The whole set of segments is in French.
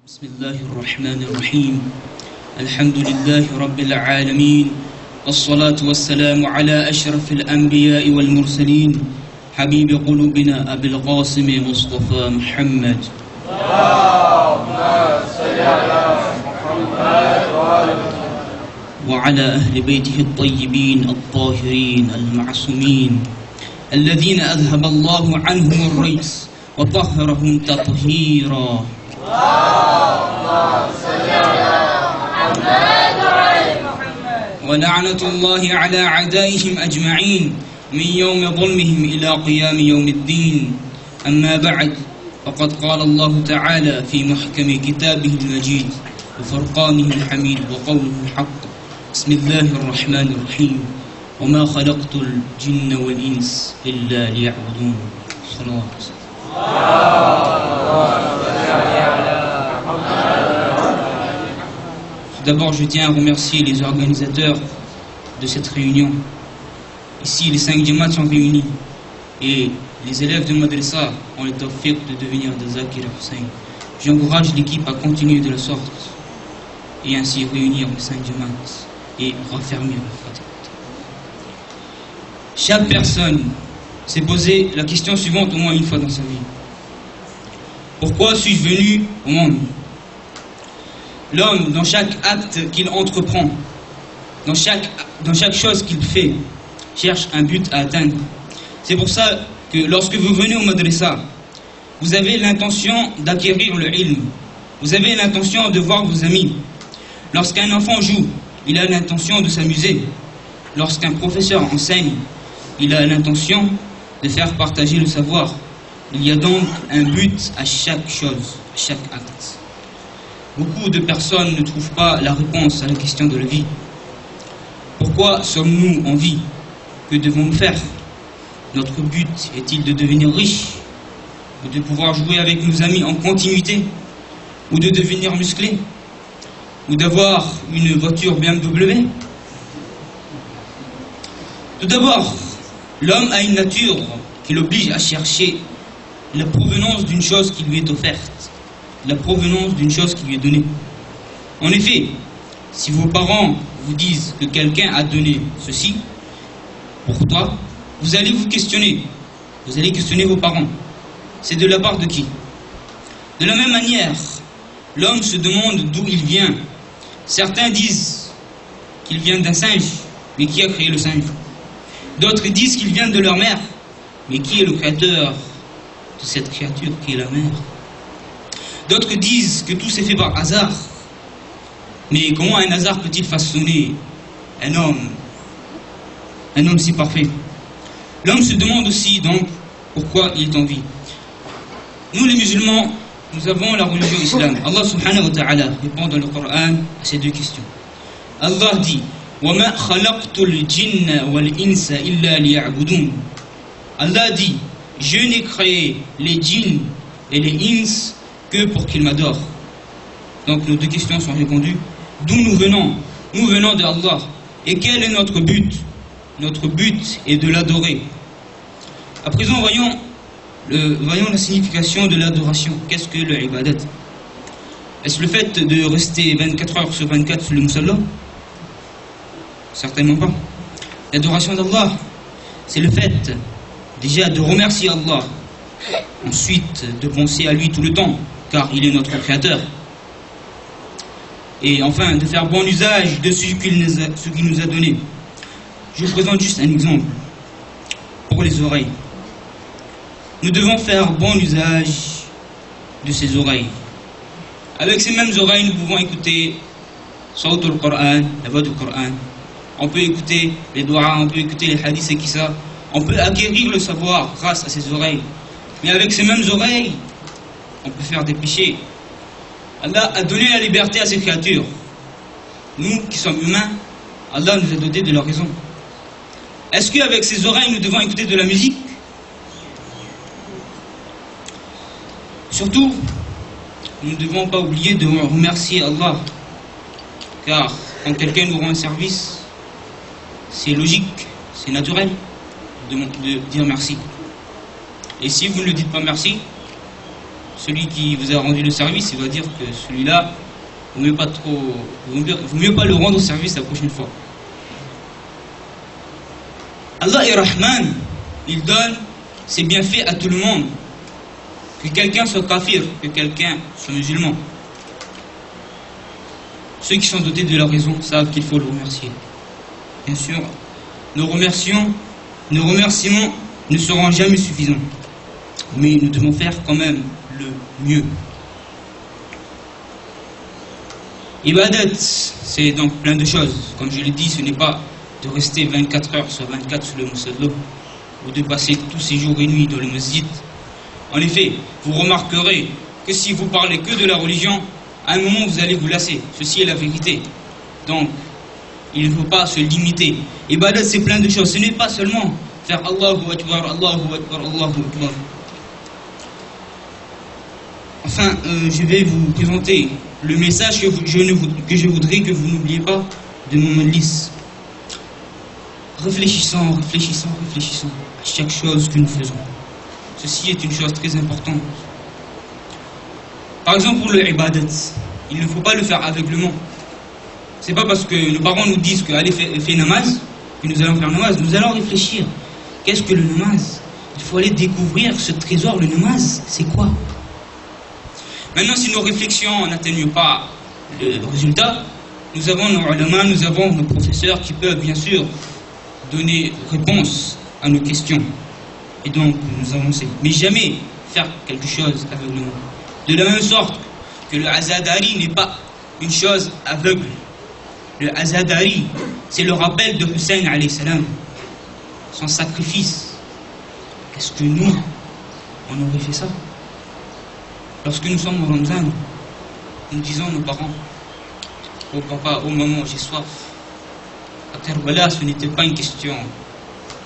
بسم الله الرحمن الرحيم الحمد لله رب العالمين والصلاة والسلام على أشرف الأنبياء والمرسلين حبيب قلوبنا أبي القاسم مصطفى محمد اللهم صل على محمد وعلى أهل بيته الطيبين الطاهرين المعصومين الذين أذهب الله عنهم الرجس وطهرهم تطهيرا ولعنة الله على أعدائهم أجمعين من يوم ظلمهم إلى قيام يوم الدين. أما بعد، فقد قال الله تعالى في محكم كتابه المجيد وفرقانه الحميد وقوله الحق: بسم الله الرحمن الرحيم وما خلقت الجن والإنس إلا ليعبدون. صلوات. D'abord, je tiens à remercier les organisateurs de cette réunion. Ici, les 5 djamats sont réunis et les élèves de Madrasa ont le tawfiq de devenir des Zakir Hussein. J'encourage l'équipe à continuer de la sorte et ainsi réunir les 5 djamats et raffermir la fraternité. Chaque personne s'est posé la question suivante au moins une fois dans sa vie: pourquoi suis-je venu au monde? L'homme, dans chaque acte qu'il entreprend, dans chaque chose qu'il fait, cherche un but à atteindre. C'est pour ça que lorsque vous venez au madrasa, vous avez l'intention d'acquérir le ilm. Vous avez l'intention de voir vos amis. Lorsqu'un enfant joue, il a l'intention de s'amuser. Lorsqu'un professeur enseigne, il a l'intention de faire partager le savoir. Il y a donc un but à chaque chose, à chaque acte. Beaucoup de personnes ne trouvent pas la réponse à la question de la vie. Pourquoi sommes-nous en vie? Que devons-nous faire? Notre but est-il de devenir riche, ou de pouvoir jouer avec nos amis en continuité, ou de devenir musclé, ou d'avoir une voiture BMW? Tout d'abord, l'homme a une nature qui l'oblige à chercher la provenance d'une chose qui lui est offerte, la provenance d'une chose qui lui est donnée. En effet, si vos parents vous disent que quelqu'un a donné ceci pour toi, vous allez vous questionner. Vous allez questionner vos parents. C'est de la part de qui? De la même manière, l'homme se demande d'où il vient. Certains disent qu'il vient d'un singe, mais qui a créé le singe? D'autres disent qu'il vient de leur mère, mais qui est le créateur de cette créature qui est la mère? D'autres disent que tout s'est fait par hasard. Mais comment un hasard peut-il façonner un homme si parfait? L'homme se demande aussi donc pourquoi il est en vie. Nous les musulmans, nous avons la religion islam. Allah subhanahu wa ta'ala répond dans le Coran à ces deux questions. Allah dit: وَمَا خَلَقْتُ الْجِنَّ وَالْإِنسَ إِلَّا لِيَعْبُدُونَ. Allah dit: je n'ai créé les djinns et les ins que pour qu'ils m'adorent. Donc nos deux questions sont répondues. D'où nous venons? Nous venons de Allah. Et quel est notre but? Notre but est de l'adorer. À présent, voyons la signification de l'adoration. Qu'est-ce que le ibadat? Est-ce le fait de rester 24 heures sur 24 sur le musalla? Certainement pas. L'adoration d'Allah, c'est le fait déjà de remercier Allah, ensuite de penser à lui tout le temps, car il est notre créateur, et enfin de faire bon usage de ce qu'il nous a donné. Je vous présente juste un exemple. Pour les oreilles, nous devons faire bon usage de ces oreilles. Avec ces mêmes oreilles, nous pouvons écouter Sawt al-Qur'an, la voix du Coran. On peut écouter les doigts, on peut écouter les hadiths et qui ça. On peut acquérir le savoir grâce à ces oreilles. Mais avec ces mêmes oreilles, on peut faire des péchés. Allah a donné la liberté à ses créatures. Nous qui sommes humains, Allah nous a doté de la raison. Est-ce qu'avec ces oreilles, nous devons écouter de la musique? Surtout, nous ne devons pas oublier de remercier Allah. Car quand quelqu'un nous rend un service, c'est logique, c'est naturel de dire merci. Et si vous ne le dites pas merci, celui qui vous a rendu le service, il va dire que celui-là, vaut mieux pas le rendre au service la prochaine fois. Allah est Rahman, il donne ses bienfaits à tout le monde. Que quelqu'un soit kafir, que quelqu'un soit musulman. Ceux qui sont dotés de la raison savent qu'il faut le remercier. Bien sûr, nos remerciements ne seront jamais suffisants. Mais nous devons faire quand même le mieux. Ibadat, c'est donc plein de choses. Comme je l'ai dit, ce n'est pas de rester 24 heures sur 24 sur le musalla ou de passer tous ces jours et nuits dans le masjid. En effet, vous remarquerez que si vous parlez que de la religion, à un moment vous allez vous lasser. Ceci est la vérité. Donc, il ne faut pas se limiter. Ibadat, c'est plein de choses. Ce n'est pas seulement faire Allahu Akbar, Allahu Akbar, Allahu Akbar. Enfin, je vais vous présenter le message que je voudrais que vous n'oubliez pas de mon majlis. Réfléchissons à chaque chose que nous faisons. Ceci est une chose très importante. Par exemple, pour le ibadat, il ne faut pas le faire aveuglement. C'est pas parce que nos parents nous disent que allez faire namaz que nous allons faire namaz. Nous allons réfléchir. Qu'est-ce que le namaz? Il faut aller découvrir ce trésor. Le namaz, c'est quoi? Maintenant, si nos réflexions n'atteignent pas le résultat, nous avons nos ulama, nous avons nos professeurs qui peuvent bien sûr donner réponse à nos questions et donc nous avancer. Mais jamais faire quelque chose aveuglement. De la même sorte que le azadari n'est pas une chose aveugle. Le azadari, c'est le rappel de Hussein alayhi salam, son sacrifice. Est-ce que nous, on aurait fait ça? Lorsque nous sommes au Ramzan, nous disons à nos parents: oh papa, oh maman, j'ai soif. À Karbala, ce n'était pas une question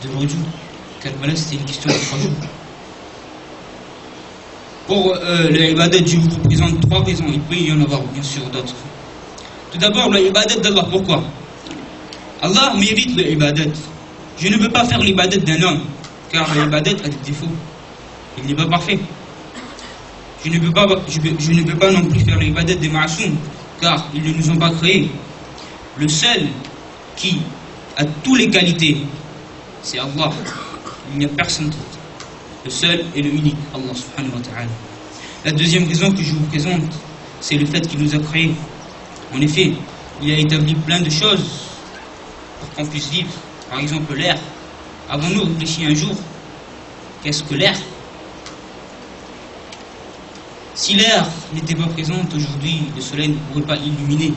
d'aujourd'hui. Karbala, c'était une question de 3 jours. Pour le ibadat, je vous présente 3 raisons. Il peut y en avoir bien sûr d'autres. Tout d'abord, le ibadat d'Allah. Pourquoi? Allah mérite le ibadat. Je ne veux pas faire l'ibadat d'un homme, car l'ibadat a des défauts. Il n'est pas parfait. Je ne peux pas non plus faire l'ibadat des ma'asoum, car ils ne nous ont pas créés. Le seul qui a toutes les qualités, c'est Allah. Il n'y a personne d'autre. Le seul et le unique, Allah subhanahu wa ta'ala. La deuxième raison que je vous présente, c'est le fait qu'il nous a créés. En effet, il a établi plein de choses pour qu'on puisse vivre. Par exemple, l'air. Avons-nous réfléchi un jour? Qu'est-ce que l'air? Si l'air n'était pas présent aujourd'hui, le soleil ne pourrait pas illuminer.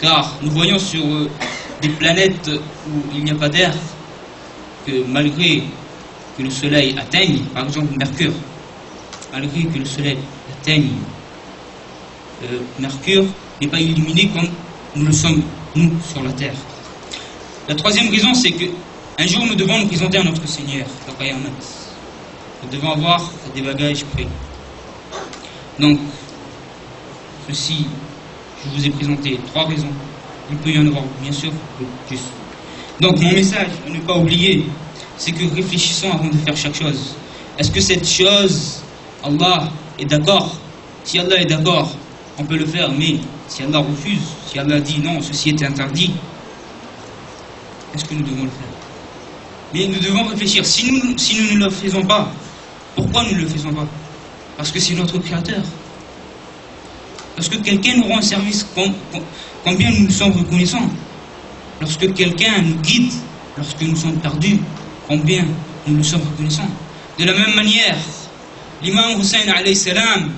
Car nous voyons sur des planètes où il n'y a pas d'air que malgré que le soleil atteigne, par exemple Mercure, malgré que le soleil atteigne, Mercure n'est pas illuminé comme nous le sommes, nous, sur la Terre. La troisième raison, c'est qu'un jour nous devons nous présenter à notre Seigneur, le Qayamat. Nous devons avoir des bagages prêts. Donc, ceci, je vous ai présenté 3 raisons. Il peut y en avoir, bien sûr, plus. Donc, mon message, à ne pas oublier, c'est que réfléchissons avant de faire chaque chose. Est-ce que cette chose, Allah est d'accord? Si Allah est d'accord, on peut le faire, mais si Allah refuse, si Allah dit non, ceci est interdit, est-ce que nous devons le faire? Mais nous devons réfléchir. Si nous ne le faisons pas, pourquoi nous ne le faisons pas? Parce que c'est notre Créateur. Parce que quelqu'un nous rend un service, combien nous sommes reconnaissants. Lorsque quelqu'un nous guide, lorsque nous sommes perdus, combien nous sommes reconnaissants. De la même manière, l'imam Hussein alayhi salam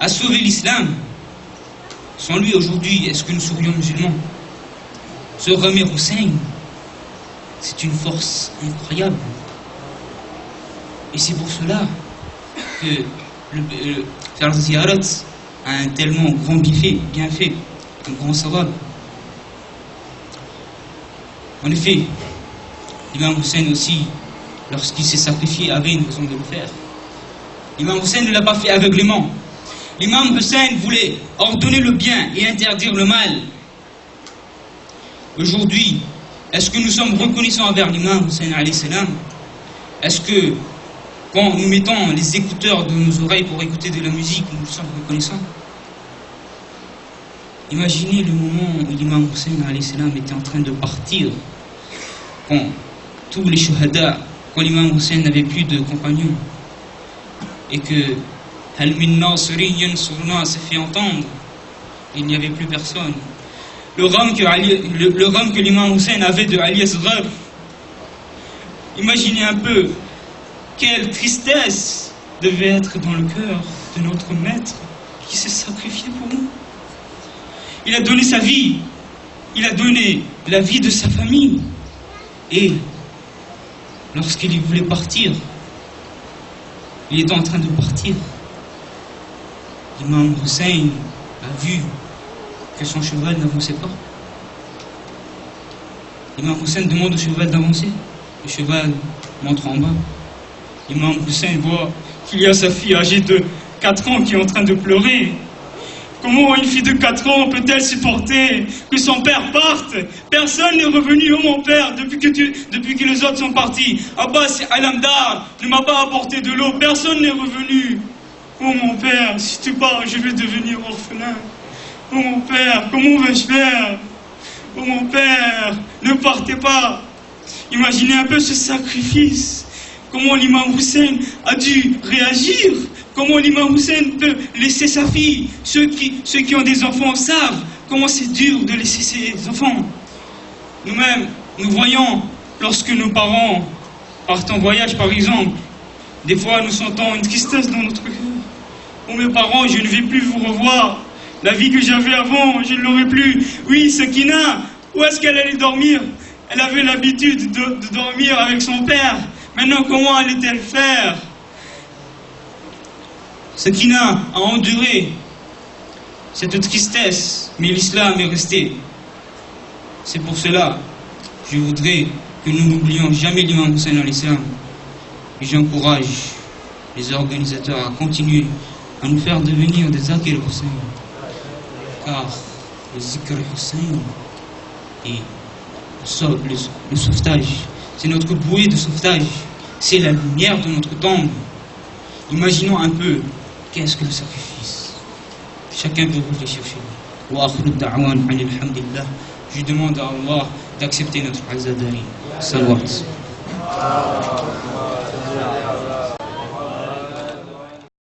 a sauvé l'islam. Sans lui aujourd'hui, est-ce que nous serions musulmans? Ce Ramir Hussein, c'est une force incroyable. Et c'est pour cela que faire ziyarat a un tellement grand bienfait, un grand sawab. En effet, l'imam Hussein aussi, lorsqu'il s'est sacrifié, avait une raison de le faire. L'imam Hussein ne l'a pas fait aveuglément. L'imam Hussein voulait ordonner le bien et interdire le mal. Aujourd'hui, est-ce que nous sommes reconnaissants envers l'imam Hussein alayhi salam? Est-ce que Quand nous mettons les écouteurs de nos oreilles pour écouter de la musique, nous sommes reconnaissants. Imaginez le moment où l'imam Hussein alayhi salam était en train de partir, quand tous les shuhada, quand l'imam Hussein n'avait plus de compagnons, et que Hal min nasirin yansurna s'est fait entendre, il n'y avait plus personne. Le rhum que l'imam Hussein avait de Ali Asghar, imaginez un peu quelle tristesse devait être dans le cœur de notre maître qui s'est sacrifié pour nous. Il a donné sa vie, il a donné la vie de sa famille. Et lorsqu'il voulait partir, il était en train de partir. L'imam Hussein a vu que son cheval n'avançait pas. L'imam Hussein demande au cheval d'avancer. Le cheval montre en bas. L'imam Hussein voit qu'il y a sa fille âgée de 4 ans qui est en train de pleurer. Comment une fille de 4 ans peut-elle supporter que son père parte? Personne n'est revenu, oh mon père, depuis que les autres sont partis. Abbas et Alamdar ne m'a pas apporté de l'eau, personne n'est revenu. Oh mon père, si tu pars, je vais devenir orphelin. Oh mon père, comment vais-je faire? Oh mon père, ne partez pas. Imaginez un peu ce sacrifice. Comment l'imam Hussein a dû réagir. Comment l'imam Hussein peut laisser sa fille. Ceux qui ont des enfants savent comment c'est dur de laisser ses enfants. Nous-mêmes, nous voyons, lorsque nos parents partent en voyage par exemple, des fois nous sentons une tristesse dans notre cœur. Oh mes parents, je ne vais plus vous revoir. La vie que j'avais avant, je ne l'aurai plus. Oui, Sakina, où est-ce qu'elle allait dormir? Elle avait l'habitude de dormir avec son père. Maintenant, comment allait-elle faire? Sakina a enduré cette tristesse, mais l'islam est resté. C'est pour cela que je voudrais que nous n'oublions jamais l'imam Hussein alayhi salam. Et j'encourage les organisateurs à continuer à nous faire devenir des Zakir Hussein. Car le Zikr Hussein et le sauvetage, c'est notre bouée de sauvetage, c'est la lumière de notre tombe. Imaginons un peu, qu'est-ce que le sacrifice? Chacun peut réfléchir chez lui. Wa akhiru da'wan alhamdulillah. Je demande à Allah d'accepter notre azadari. Salawat.